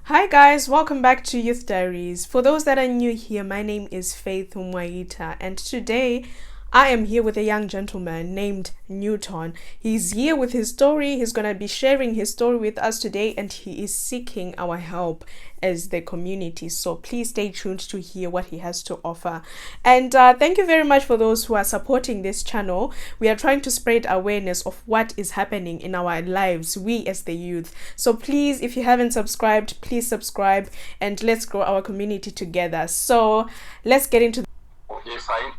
Hi guys, welcome back to Youth Diaries. For those that are new here, my name is Faith Umwaita, and today I am here with a young gentleman named Newturn. He's here with his story. He's going to be sharing his story with us today, and he is seeking our help as the community. So please stay tuned to hear what he has to offer. And thank you very much for those who are supporting this channel. We are trying to spread awareness of what is happening in our lives, we as the youth. So please, if you haven't subscribed, please subscribe and let's grow our community together. So let's get into Okay, fine.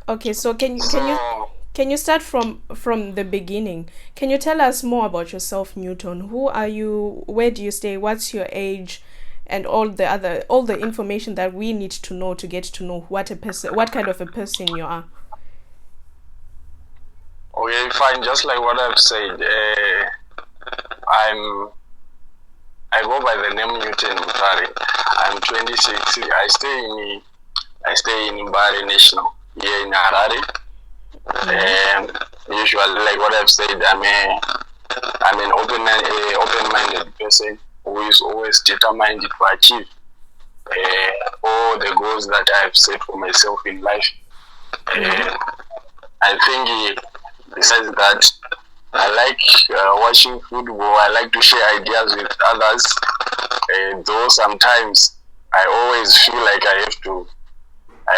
Okay, so can you start from the beginning? Can you tell us more about yourself, Newton? Who are you? Where do you stay? What's your age? And all the information that we need to know to get to know what kind of a person you are. Okay, fine. Just like what I've said, I go by the name Newton Butari. I'm 26. I stay in Bari National here in Harare. Usually, like what I've said, I'm an open-minded person who is always determined to achieve all the goals that I've set for myself in life. I think besides that, I like watching football. I like to share ideas with others. Though sometimes I always feel like I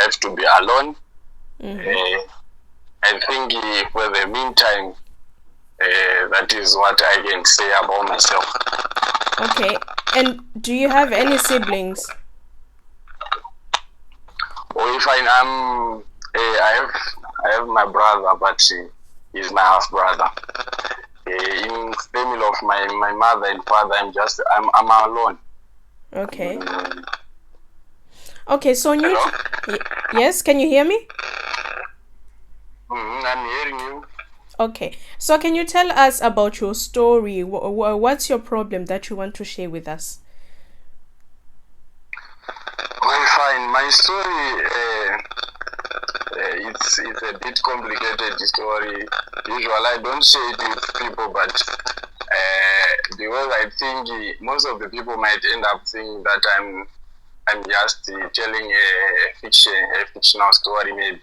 have to be alone. I think for the meantime, that is what I can say about myself. Okay, and do you have any siblings? Well, I have my brother, but he's my half brother. In family of my mother and father, I'm alone. Okay. Okay, so yes, can you hear me? I'm hearing you. Okay, so can you tell us about your story? What's your problem that you want to share with us? Well, fine. My story, it's a bit complicated story. Usually, I don't share it with people, but because I think most of the people might end up thinking that I'm just telling a fictional story, maybe.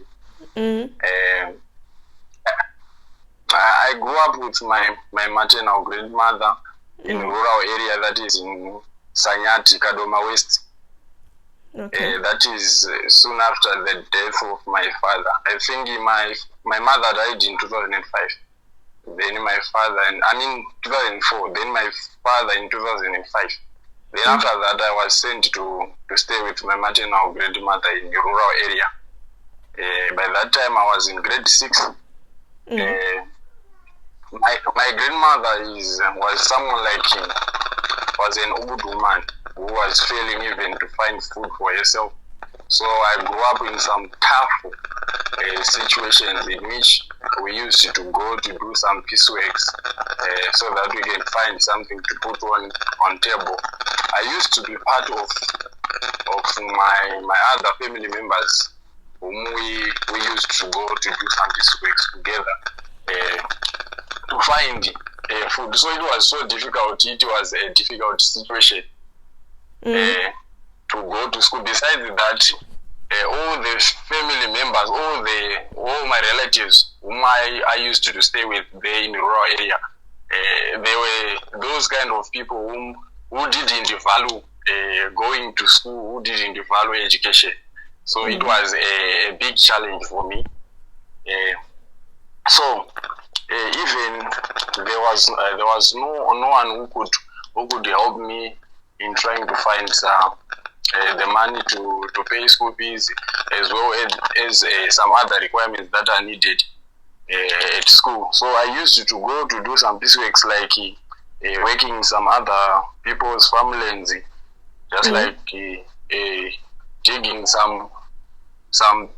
I grew up with my maternal grandmother in a rural area that is in Sanyati, Kadoma West. Okay. That is soon after the death of my father. I think my mother died in 2005. Then my father, 2004. Then my father in 2005. Then after that, I was sent to stay with my maternal grandmother in a rural area. By that time, I was in grade 6. My grandmother was someone like him, was an old woman who was failing even to find food for herself. So I grew up in some tough situations in which we used to go to do some pieceworks so that we can find something to put on table. I used to be part of my other family members whom we used to go to do some pieceworks together to find food. So it was so difficult. It was a difficult situation to go to school. Besides that, all the family members, all my relatives whom I used to stay with there in the rural area, they were those kind of people who didn't value going to school, who didn't value education. So it was a big challenge for me. So even there was no one who could help me in trying to find the money to pay school fees, as well as some other requirements that are needed at school. So I used to go to do some pieceworks like working in some other people's farmlands, just like digging some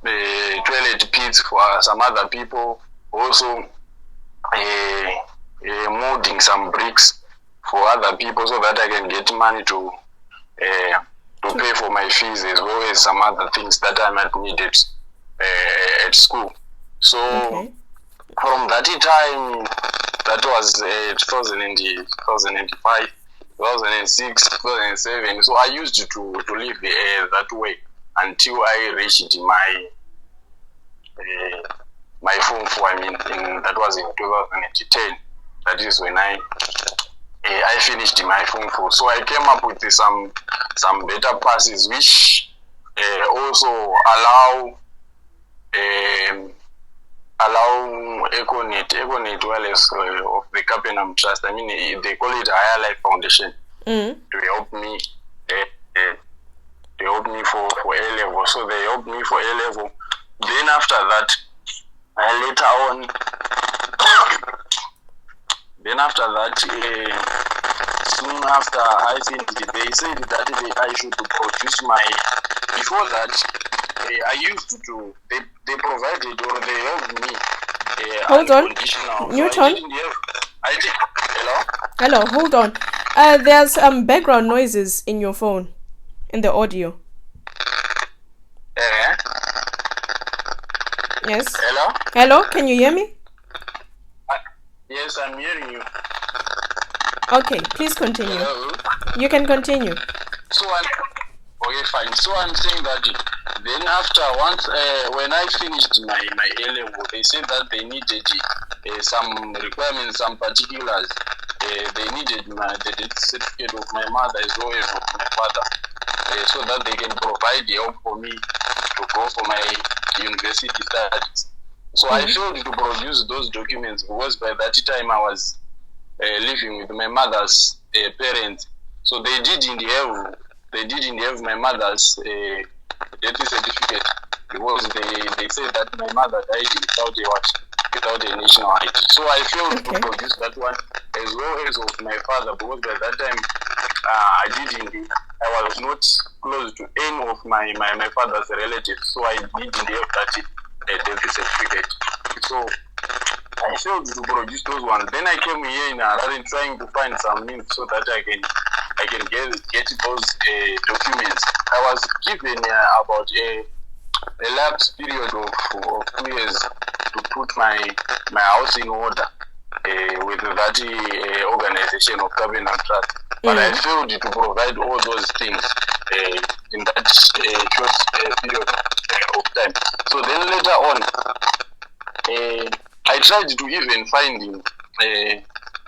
toilet pits for some other people. Also molding some bricks for other people so that I can get money to pay for my fees, as well as some other things that I might need at school. So from that time, that was 2005, 2006, 2007. So I used to live that way until I reached my form 4. That was in 2010. That is when I finished my form 4. So I came up with some better passes which also allow Econet Wireless of the Capenham Trust. They call it Higher Life Foundation to help me for A level. So they helped me for A level. Then after that, soon after I finished, they said that I should produce my. Before that, I used to. They provided or they helped me. Hold on, Newton. Hello, hold on. There's background noises in your phone, in the audio. Yes. Hello, can you hear me? Yes, I'm hearing you. Okay, please continue. Hello? You can continue. Okay, fine. So I'm saying that then after when I finished my A level, they said that they needed some requirements, some particulars. They needed the death certificate of my mother as well as of my father, so that they can provide help for me to go for my university studies. So I failed to produce those documents because by that time I was living with my mother's parents. So they didn't have my mother's death certificate because they said that my mother died without a national ID. So I failed to produce that one as well as of my father because by that time I was not close to any of my father's relatives, so I didn't have that death certificate. So I failed to produce those ones. Then I came here in Harare trying to find some means so that I can get those documents. I was given about a lapse period of 2 years to put my house in order with that organization of Capenham Trust. But I failed to provide all those things in that short period of time. So then later on, I tried to even find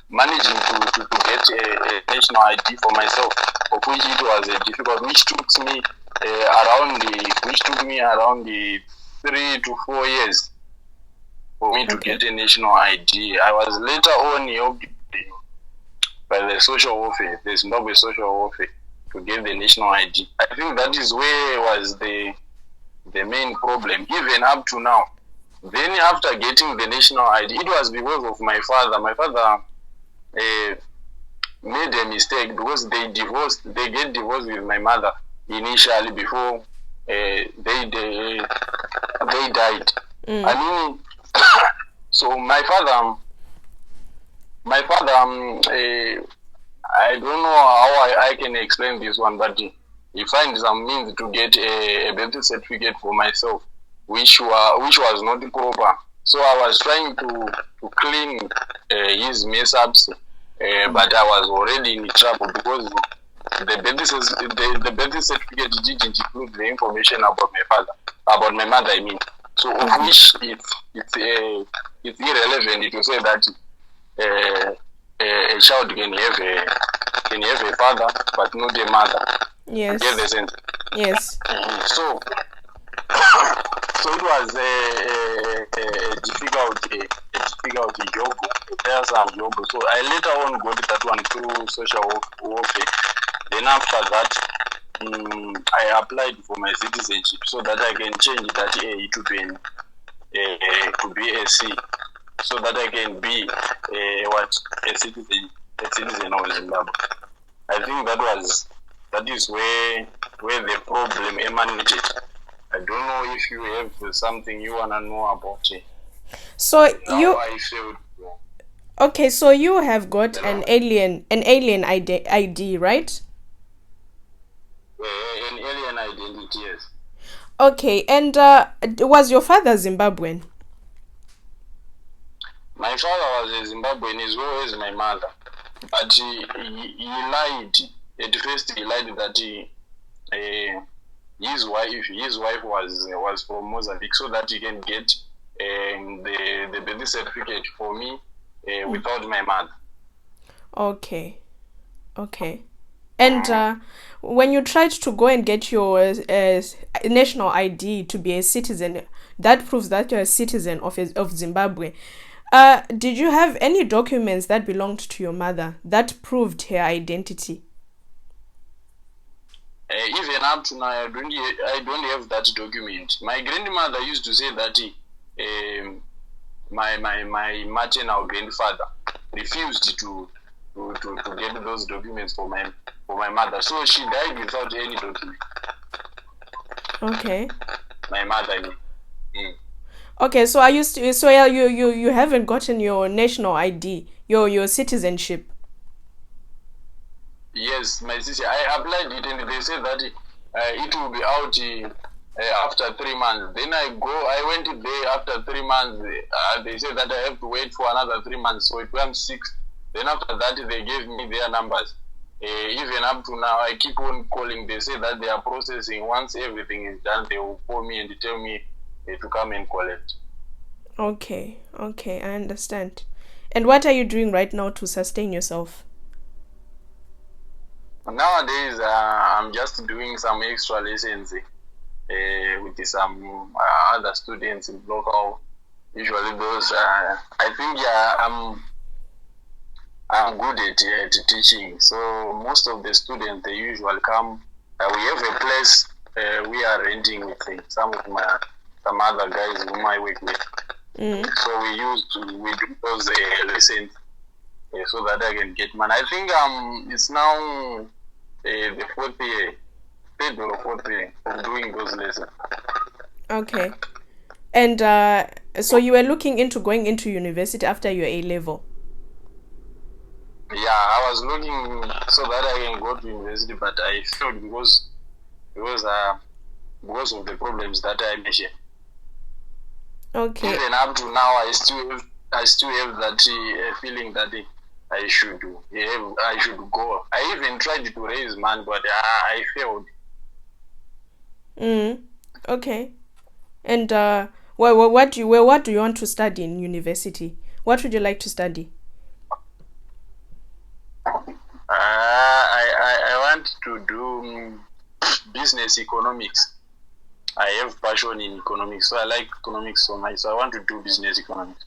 managing to get a national ID for myself, of which it was difficult, which took me around 3 to 4 years for me to get a national ID. I was later on helped by the social welfare, the Zimbabwe social welfare, to get the national ID. I think that is where was the main problem, even up to now. Then after getting the national ID, it was because of my father. My father made a mistake because they get divorced with my mother initially before they died. So my father, I don't know how I can explain this one, but he found some means to get a birth certificate for myself, which was not proper. So I was trying to clean his mess ups, but I was already in trouble because the birth certificate didn't include the information about my mother. So of which it's irrelevant to say that a child can have a father but not a mother. Yes. Get the sense? Yes. So it was a difficult job. There's a job. So I later on got that one through social welfare. Then after that, I applied for my citizenship so that I can change that A to be a C, so that I can be a citizen of Zimbabwe. I think that is where the problem emanated. I don't know if you have something you wanna know about it. So I failed. Okay, so you have got an alien ID, right? An alien identity, yes. Okay, and was your father Zimbabwean? My father was a Zimbabwean as well as my mother. but he lied. At first, he lied that his wife was from Mozambique, so that he can get the birth certificate for me without my mother. Okay. And when you tried to go and get your national ID to be a citizen, that proves that you're a citizen of Zimbabwe. Did you have any documents that belonged to your mother that proved her identity? Even up to now, I don't have that document. My grandmother used to say that my maternal grandfather refused to get those documents for my mother, so she died without any document. Okay. My mother. Okay, so are you you haven't gotten your national ID, your citizenship? Yes, my sister. I applied it and they said that it will be out after 3 months. Then I went there after 3 months. They said that I have to wait for another 3 months, so it becomes 6. Then after that, they gave me their numbers. Even up to now, I keep on calling. They say that they are processing. Once everything is done, they will call me and tell me to come and collect. Okay, I understand. And what are you doing right now to sustain yourself? Nowadays, I'm just doing some extra lessons with some other students in local. Usually, those I think I'm good at teaching. So most of the students they usually come. We have a place we are renting with some other guys whom I work with. So we do those lessons so that I can get money. I think it's now the 4th year, 3rd or 4th year of doing those lessons. Okay. And so you were looking into going into university after your A level? Yeah, I was looking so that I can go to university, but I failed because of the problems that I mentioned. Okay. Even up to now, I still have that feeling that I should go. I even tried to raise money, but I failed. Okay. And what do you want to study in university? What would you like to study? I want to do business economics. I have passion in economics, so I like economics so much. So I want to do business economics.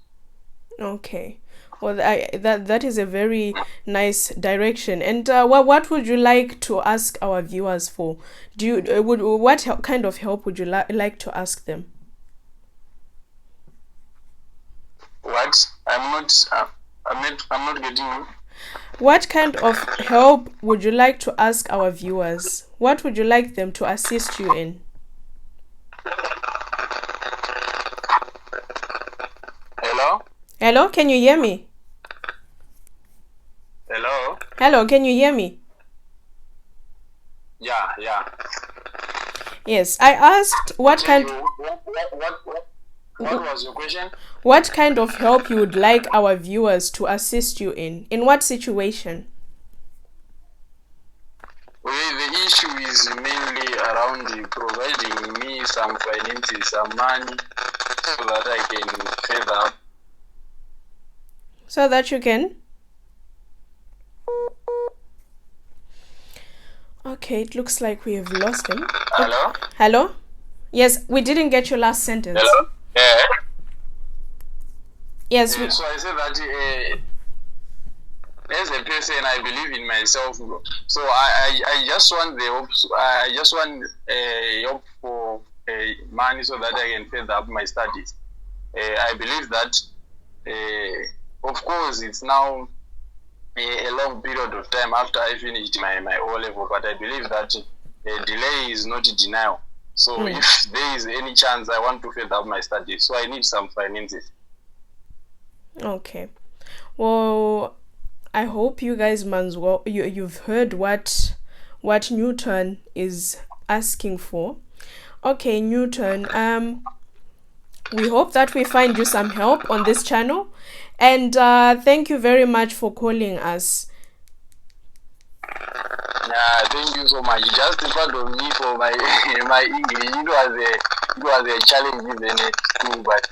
Okay. Well, that is a very nice direction. And what would you like to ask our viewers for? What kind of help would you like to ask them? What? I'm not getting you. What kind of help would you like to ask our viewers? What would you like them to assist you in? Hello, can you hear me? Hello, can you hear me? Yeah. Yes, I asked what kind. What was your question? What kind of help you would like our viewers to assist you in? In what situation? Well, the issue is mainly around providing me some finances, some money, so that I can further up. So that you can? Okay, it looks like we have lost him. Hello? Hello? Yes, we didn't get your last sentence. Hello? Yeah. Yes. So I said that as a person, I believe in myself. So I just want the hope. I just want help for money so that I can further up my studies. I believe that, of course, it's now a long period of time after I finished my O level, but I believe that delay is not denial. So if there is any chance, I want to further up my studies. So I need some finances. Okay. Well, I hope you guys you've heard what Newturn is asking for. Okay, Newturn, we hope that we find you some help on this channel, and thank you very much for calling us. Yeah, thank you so much. Just pardon me for my my English. It was a challenge even at school, but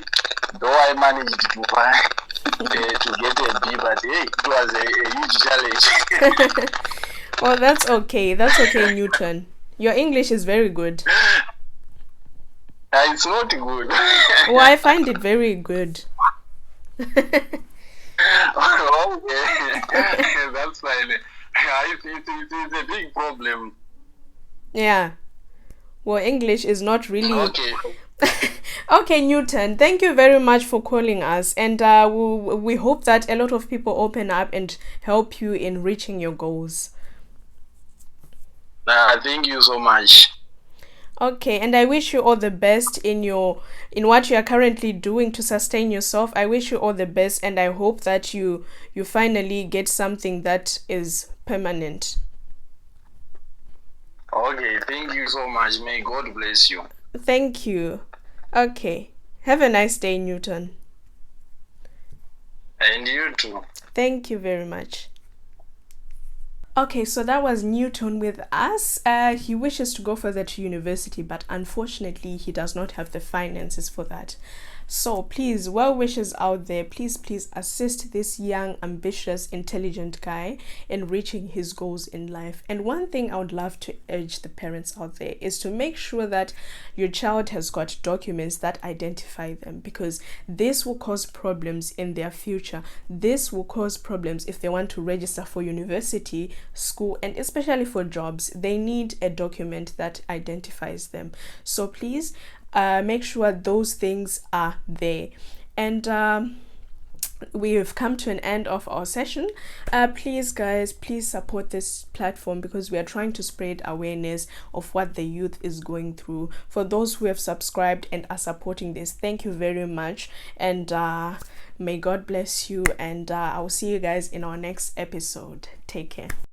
though I managed to get a B, but hey, it was a huge challenge. Well, that's okay. That's okay, Newton. Your English is very good. It's not good. Well, I find it very good. Okay, that's fine. It's a big problem. Yeah. Well, English is not really. Okay. Okay, Newton, thank you very much for calling us. And we hope that a lot of people open up and help you in reaching your goals. Thank you so much. Okay, and I wish you all the best in what you are currently doing to sustain yourself. I wish you all the best, and I hope that you finally get something that is permanent. Okay, thank you so much. May God bless you. Thank you. Okay. Have a nice day, Newton. And you too. Thank you very much. Okay, so that was Newton with us. He wishes to go further to university, but unfortunately, he does not have the finances for that. So please, well wishes out there, please assist this young, ambitious, intelligent guy in reaching his goals in life. And one thing I would love to urge the parents out there is to make sure that your child has got documents that identify them, because this will cause problems in their future. This will cause problems if they want to register for university, school, and especially for jobs. They need a document that identifies them. So please make sure those things are there. And we have come to an end of our session. Please guys, please support this platform, because we are trying to spread awareness of what the youth is going through. For those who have subscribed and are supporting this, thank you very much, and may God bless you, and I will see you guys in our next episode. Take care.